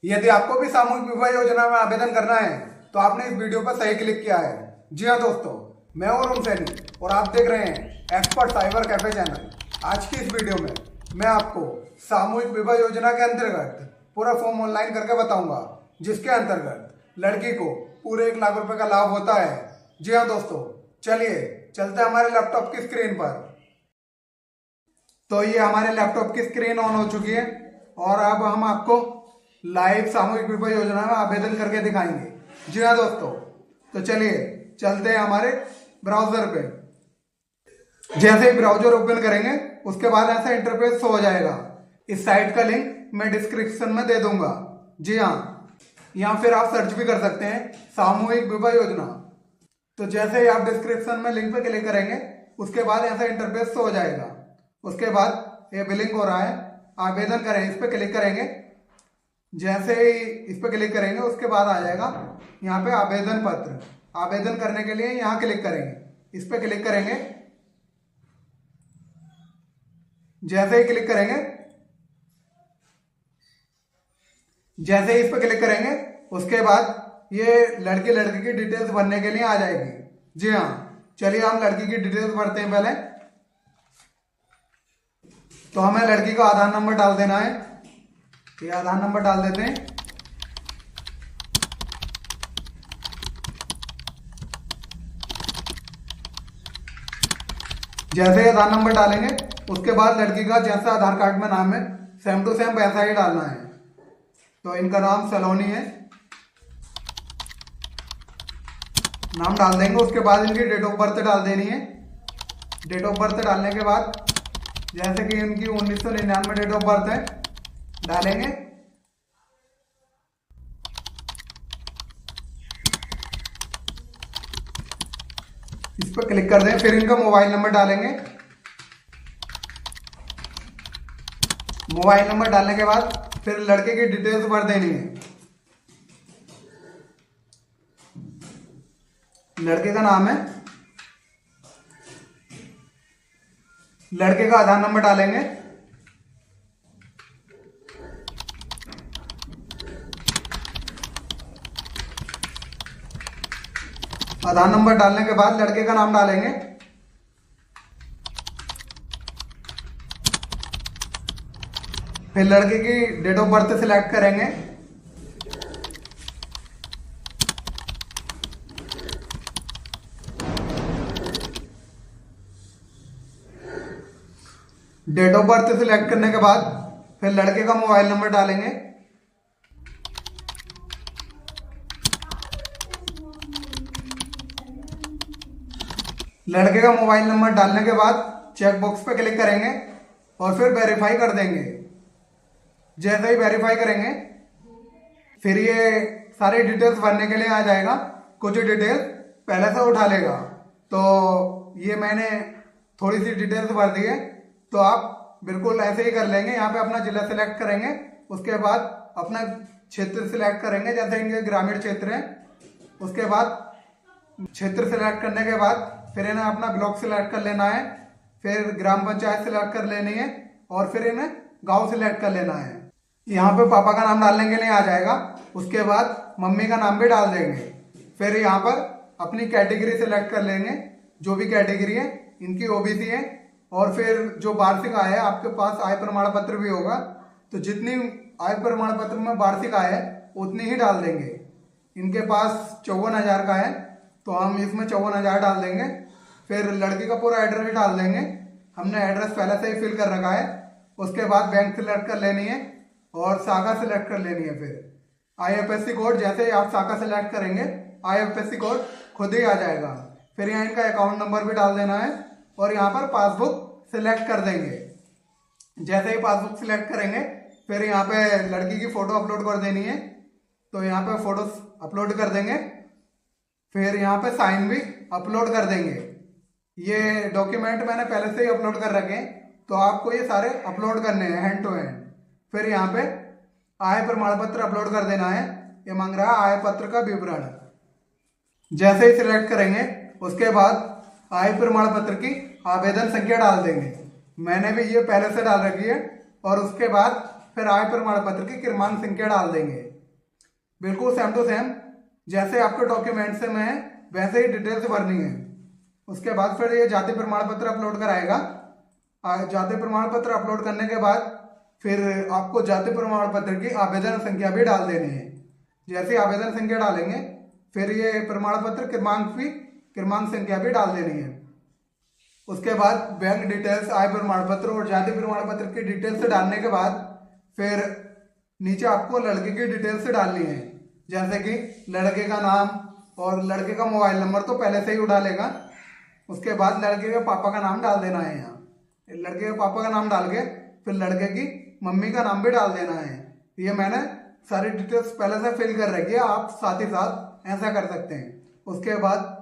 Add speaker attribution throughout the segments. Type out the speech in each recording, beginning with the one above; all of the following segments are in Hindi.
Speaker 1: यदि आपको भी सामूहिक विवाह योजना में आवेदन करना है तो आपने इस वीडियो पर सही क्लिक किया है। जी हाँ दोस्तों, मैं हूं अरुण सैनी और आप देख रहे हैं एक्सपर्ट साइबर कैफे चैनल। आज की इस वीडियो में मैं आपको सामूहिक विवाह योजना के अंतर्गत पूरा फॉर्म ऑनलाइन करके बताऊंगा, जिसके अंतर्गत लड़की को पूरे 1 लाख रुपए का लाभ होता है। जी हाँ दोस्तों, चलिए चलते हैं हमारे लैपटॉप की स्क्रीन पर। तो ये हमारे लैपटॉप की स्क्रीन ऑन हो चुकी है और अब हम आपको लाइव सामूहिक विवाह योजना में आवेदन करके दिखाएंगे। जी हाँ दोस्तों, तो चलिए चलते हैं हमारे ब्राउजर पे। जैसे ही ब्राउजर ओपन करेंगे उसके बाद ऐसा इंटरफेस हो जाएगा। इस साइट का लिंक मैं डिस्क्रिप्शन में दे दूंगा। जी हाँ, या फिर आप सर्च भी कर सकते हैं सामूहिक विवाह योजना। तो जैसे ही आप डिस्क्रिप्शन में लिंक पे क्लिक करेंगे उसके बाद ऐसा इंटरफेस हो जाएगा। उसके बाद ये बिलिंग हो रहा है, आवेदन करें, इस पे क्लिक करेंगे। जैसे ही इस पे क्लिक करेंगे उसके बाद आ जाएगा यहाँ पे आवेदन पत्र। आवेदन करने के लिए यहाँ क्लिक करेंगे, इस पे क्लिक करेंगे। जैसे ही क्लिक करेंगे, जैसे ही इस पे क्लिक करेंगे उसके बाद ये लड़के की डिटेल्स भरने के लिए आ जाएगी। जी हाँ, चलिए हम लड़की की डिटेल्स भरते हैं पहले। तो हमें लड़की का आधार नंबर डाल देना है। ये आधार नंबर डाल देते हैं। जैसे ही आधार नंबर डालेंगे उसके बाद लड़की का जैसा आधार कार्ड में नाम है सेम टू सेम वैसा ही डालना है। तो इनका नाम सलोनी है, नाम डाल देंगे। उसके बाद इनकी डेट ऑफ बर्थ डाल देनी है। डेट ऑफ बर्थ डालने के बाद जैसे कि इनकी 1999 डेट ऑफ बर्थ है, डालेंगे। इस पर क्लिक कर दें। फिर इनका मोबाइल नंबर डालेंगे। मोबाइल नंबर डालने के बाद फिर लड़के की डिटेल्स भर देनी है। लड़के का नाम है, लड़के का आधार नंबर डालेंगे। आधार नंबर डालने के बाद लड़के का नाम डालेंगे। फिर लड़के की डेट ऑफ बर्थ सिलेक्ट करेंगे। डेट ऑफ बर्थ सिलेक्ट करने के बाद फिर लड़के का मोबाइल नंबर डालेंगे। लड़के का मोबाइल नंबर डालने के बाद चेक बॉक्स पे क्लिक करेंगे और फिर वेरीफाई कर देंगे। जैसे ही वेरीफाई करेंगे फिर ये सारी डिटेल्स भरने के लिए आ जाएगा। कुछ डिटेल्स पहले से उठा लेगा। तो ये मैंने थोड़ी सी डिटेल्स भर दी है, तो आप बिल्कुल ऐसे ही कर लेंगे। यहाँ पे अपना जिला सिलेक्ट करेंगे, उसके बाद अपना क्षेत्र सिलेक्ट करेंगे। जैसे इनके ग्रामीण क्षेत्र है, उसके बाद क्षेत्र सिलेक्ट करने के बाद फिर इन्हें अपना ब्लॉक सिलेक्ट कर लेना है। फिर ग्राम पंचायत सिलेक्ट कर लेनी है और फिर इन्हें गांव सिलेक्ट कर लेना है। यहाँ पे पापा का नाम डालने के लिए आ जाएगा। उसके बाद मम्मी का नाम भी डाल देंगे। फिर यहाँ पर अपनी कैटेगरी सिलेक्ट कर लेंगे, जो भी कैटेगरी है। इनकी ओबीसी है। और फिर जो वार्षिक आय है, आपके पास आय प्रमाण पत्र भी होगा, तो जितनी आय प्रमाण पत्र में वार्षिक आय है उतनी ही डाल देंगे। इनके पास 54,000 का है, तो हम इसमें 54,000 डाल देंगे। फिर लड़की का पूरा एड्रेस डाल देंगे। हमने एड्रेस पहले से ही फिल कर रखा है। उसके बाद बैंक सिलेक्ट कर लेनी है और शाखा सिलेक्ट कर लेनी है। फिर IFSC कोड, जैसे ही आप शाखा सिलेक्ट करेंगे IFSC कोड खुद ही आ जाएगा। फिर यहाँ इनका अकाउंट नंबर भी डाल देना है और यहाँ पर पासबुक सिलेक्ट कर देंगे। जैसे ही पासबुक सिलेक्ट करेंगे फिर यहाँ पे लड़की की फोटो अपलोड कर देनी है, तो यहाँ पे फोटो अपलोड कर देंगे। फिर यहाँ पे साइन भी अपलोड कर देंगे। ये डॉक्यूमेंट मैंने पहले से ही अपलोड कर रखे हैं, तो आपको ये सारे अपलोड करने हैं हैंड टू हैंड। फिर यहाँ पे आय प्रमाण पत्र अपलोड कर देना है। ये मांग रहा है आय पत्र का विवरण। जैसे ही सिलेक्ट करेंगे उसके बाद आय प्रमाण पत्र की आवेदन संख्या डाल देंगे। मैंने भी ये पहले से डाल रखी है। और उसके बाद फिर आय प्रमाण पत्र की क्रमांक संख्या डाल देंगे। बिल्कुल सेम टू सेम जैसे आपके डॉक्यूमेंट्स में है वैसे ही डिटेल्स भरनी है। उसके बाद फिर ये जाति प्रमाण पत्र अपलोड कराएगा। जाति प्रमाण पत्र अपलोड करने के बाद फिर आपको जाति प्रमाण पत्र की आवेदन संख्या भी डाल देनी है। जैसे आवेदन संख्या डालेंगे फिर ये प्रमाण पत्र क्रमांक संख्या भी डाल देनी है। उसके बाद बैंक डिटेल्स, आय प्रमाण पत्र और जाति प्रमाण पत्र की डिटेल्स डालने के बाद फिर नीचे आपको लड़के की डिटेल्स डालनी है। जैसे कि लड़के का नाम और लड़के का मोबाइल नंबर तो पहले से ही उठा लेगा। उसके बाद लड़के के पापा का नाम डाल देना है। यहाँ लड़के के पापा का नाम डाल के फिर लड़के की मम्मी का नाम भी डाल देना है। ये मैंने सारी डिटेल्स पहले से फिल कर रखी है, आप साथ ही साथ ऐसा कर सकते हैं। उसके बाद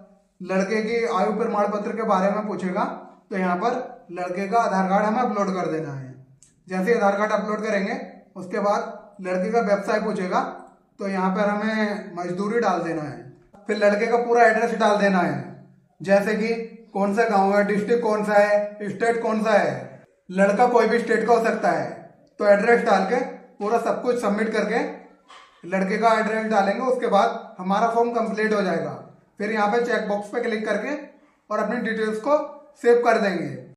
Speaker 1: लड़के की आयु प्रमाण पत्र के बारे में पूछेगा तो यहाँ पर लड़के का आधार कार्ड हमें अपलोड कर देना है। जैसे आधार कार्ड अपलोड करेंगे उसके बाद लड़के का व्यवसाय पूछेगा तो यहाँ पर हमें मजदूरी डाल देना है। फिर लड़के का पूरा एड्रेस डाल देना है, जैसे कि कौन सा गांव है, डिस्ट्रिक्ट कौन सा है, स्टेट कौन सा है। लड़का कोई भी स्टेट का हो सकता है। तो एड्रेस डाल के पूरा सब कुछ सबमिट करके लड़के का एड्रेस डालेंगे। उसके बाद हमारा फॉर्म कंप्लीट हो जाएगा। फिर यहाँ पे चेक बॉक्स पे क्लिक करके और अपनी डिटेल्स को सेव कर देंगे।